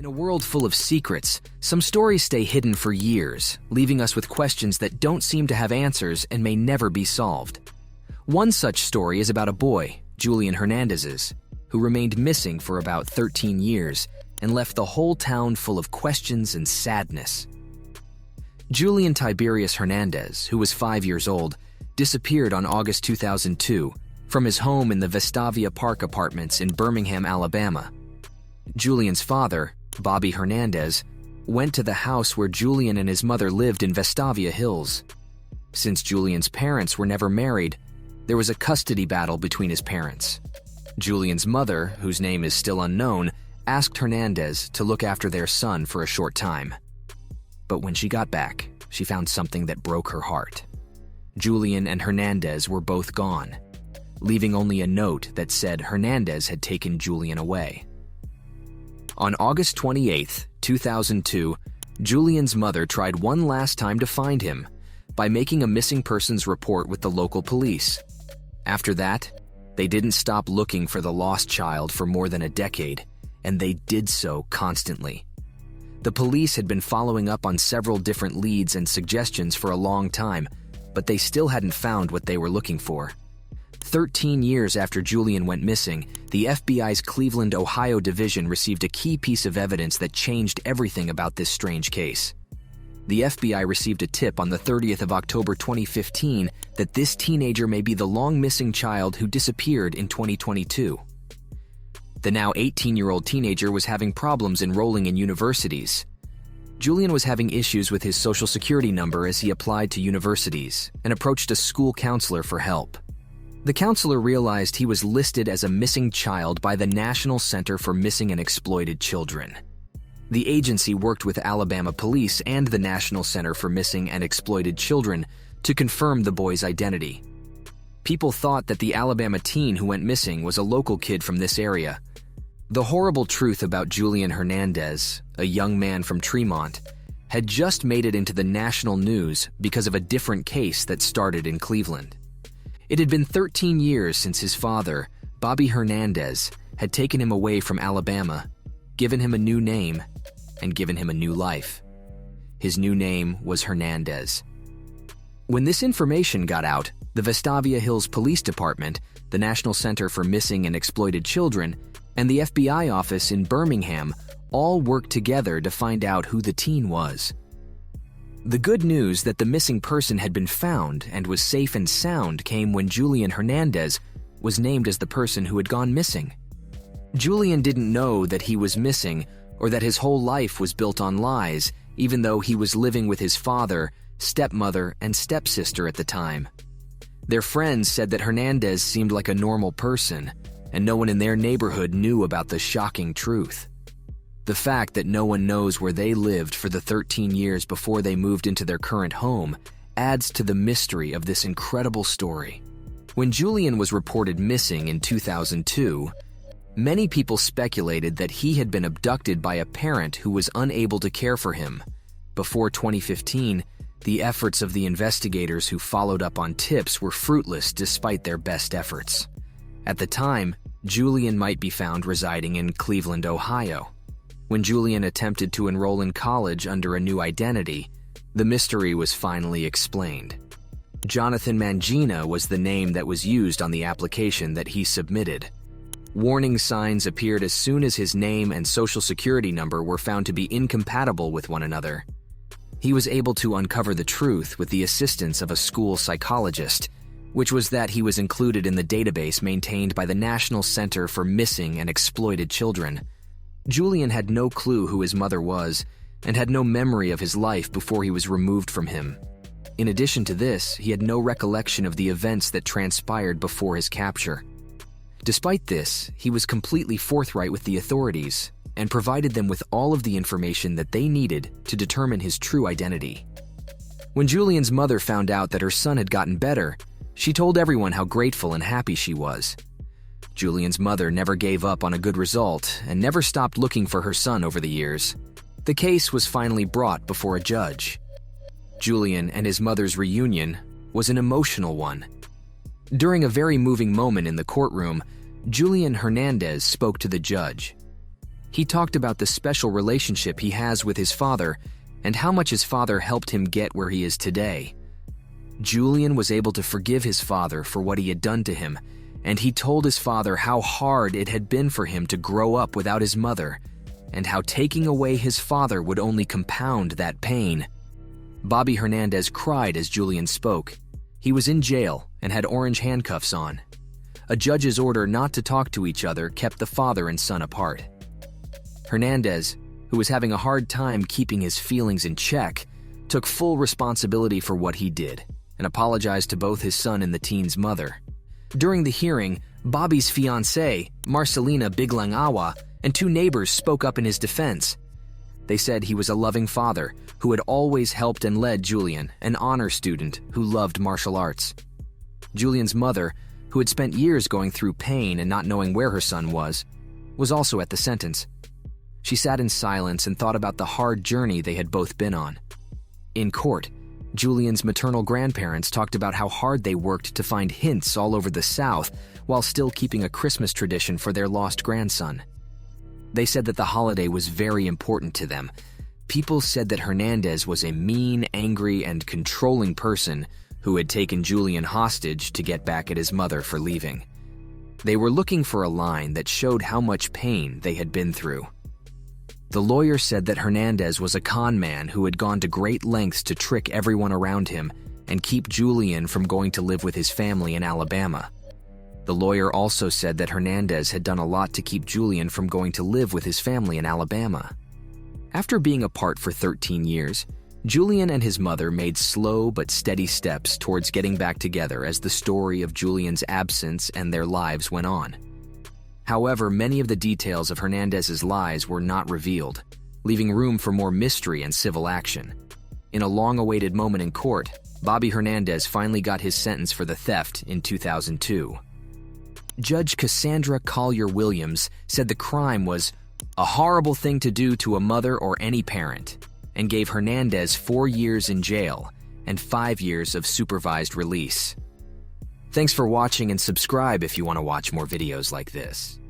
In a world full of secrets, some stories stay hidden for years, leaving us with questions that don't seem to have answers and may never be solved. One such story is about a boy, Julian Hernandez, who remained missing for about 13 years and left the whole town full of questions and sadness. Julian Tiberius Hernandez, who was 5 years old, disappeared on August 2002 from his home in the Vestavia Park Apartments in Birmingham, Alabama. Julian's father, Bobby Hernandez, went to the house where Julian and his mother lived in Vestavia Hills. Since Julian's parents were never married, there was a custody battle between his parents. Julian's mother, whose name is still unknown, asked Hernandez to look after their son for a short time. But when she got back, she found something that broke her heart. Julian and Hernandez were both gone, leaving only a note that said Hernandez had taken Julian away. On August 28, 2002, Julian's mother tried one last time to find him by making a missing persons report with the local police. After that, they didn't stop looking for the lost child for more than a decade, and they did so constantly. The police had been following up on several different leads and suggestions for a long time, but they still hadn't found what they were looking for. 13 years after Julian went missing, the FBI's Cleveland, Ohio division received a key piece of evidence that changed everything about this strange case. The FBI received a tip on the 30th of October 2015 that this teenager may be the long-missing child who disappeared in 2022. The now 18-year-old teenager was having problems enrolling in universities. Julian was having issues with his social security number as he applied to universities and approached a school counselor for help. The counselor realized he was listed as a missing child by the National Center for Missing and Exploited Children. The agency worked with Alabama police and the National Center for Missing and Exploited Children to confirm the boy's identity. People thought that the Alabama teen who went missing was a local kid from this area. The horrible truth about Julian Hernandez, a young man from Tremont, had just made it into the national news because of a different case that started in Cleveland. It had been 13 years since his father, Bobby Hernandez, had taken him away from Alabama, given him a new name, and given him a new life. His new name was Hernandez. When this information got out, the Vestavia Hills Police Department, the National Center for Missing and Exploited Children, and the FBI office in Birmingham all worked together to find out who the teen was. The good news that the missing person had been found and was safe and sound came when Julian Hernandez was named as the person who had gone missing. Julian didn't know that he was missing or that his whole life was built on lies, even though he was living with his father, stepmother, and stepsister at the time. Their friends said that Hernandez seemed like a normal person, and no one in their neighborhood knew about the shocking truth. The fact that no one knows where they lived for the 13 years before they moved into their current home adds to the mystery of this incredible story. When Julian was reported missing in 2002, many people speculated that he had been abducted by a parent who was unable to care for him. Before 2015, the efforts of the investigators who followed up on tips were fruitless despite their best efforts. At the time, Julian might be found residing in Cleveland, Ohio. When Julian attempted to enroll in college under a new identity, the mystery was finally explained. Jonathan Mangina was the name that was used on the application that he submitted. Warning signs appeared as soon as his name and social security number were found to be incompatible with one another. He was able to uncover the truth with the assistance of a school psychologist, which was that he was included in the database maintained by the National Center for Missing and Exploited Children. Julian had no clue who his mother was and had no memory of his life before he was removed from him. In addition to this, he had no recollection of the events that transpired before his capture. Despite this, he was completely forthright with the authorities and provided them with all of the information that they needed to determine his true identity. When Julian's mother found out that her son had gotten better, she told everyone how grateful and happy she was. Julian's mother never gave up on a good result and never stopped looking for her son over the years. The case was finally brought before a judge. Julian and his mother's reunion was an emotional one. During a very moving moment in the courtroom, Julian Hernandez spoke to the judge. He talked about the special relationship he has with his father and how much his father helped him get where he is today. Julian was able to forgive his father for what he had done to him, and he told his father how hard it had been for him to grow up without his mother, and how taking away his father would only compound that pain. Bobby Hernandez cried as Julian spoke. He was in jail and had orange handcuffs on. A judge's order not to talk to each other kept the father and son apart. Hernandez, who was having a hard time keeping his feelings in check, took full responsibility for what he did and apologized to both his son and the teen's mother. During the hearing, Bobby's fiancée, Marcelina Biglangawa, and two neighbors spoke up in his defense. They said he was a loving father who had always helped and led Julian, an honor student who loved martial arts. Julian's mother, who had spent years going through pain and not knowing where her son was also at the sentence. She sat in silence and thought about the hard journey they had both been on. In court, Julian's maternal grandparents talked about how hard they worked to find hints all over the South while still keeping a Christmas tradition for their lost grandson. They said that the holiday was very important to them. People said that Hernandez was a mean, angry, and controlling person who had taken Julian hostage to get back at his mother for leaving. They were looking for a line that showed how much pain they had been through. The lawyer said that Hernandez was a con man who had gone to great lengths to trick everyone around him and keep Julian from going to live with his family in Alabama. The lawyer also said that Hernandez had done a lot to keep Julian from going to live with his family in Alabama. After being apart for 13 years, Julian and his mother made slow but steady steps towards getting back together as the story of Julian's absence and their lives went on. However, many of the details of Hernandez's lies were not revealed, leaving room for more mystery and civil action. In a long-awaited moment in court, Bobby Hernandez finally got his sentence for the theft in 2002. Judge Cassandra Collier-Williams said the crime was a horrible thing to do to a mother or any parent, and gave Hernandez 4 years in jail and 5 years of supervised release. Thanks for watching, and subscribe if you want to watch more videos like this.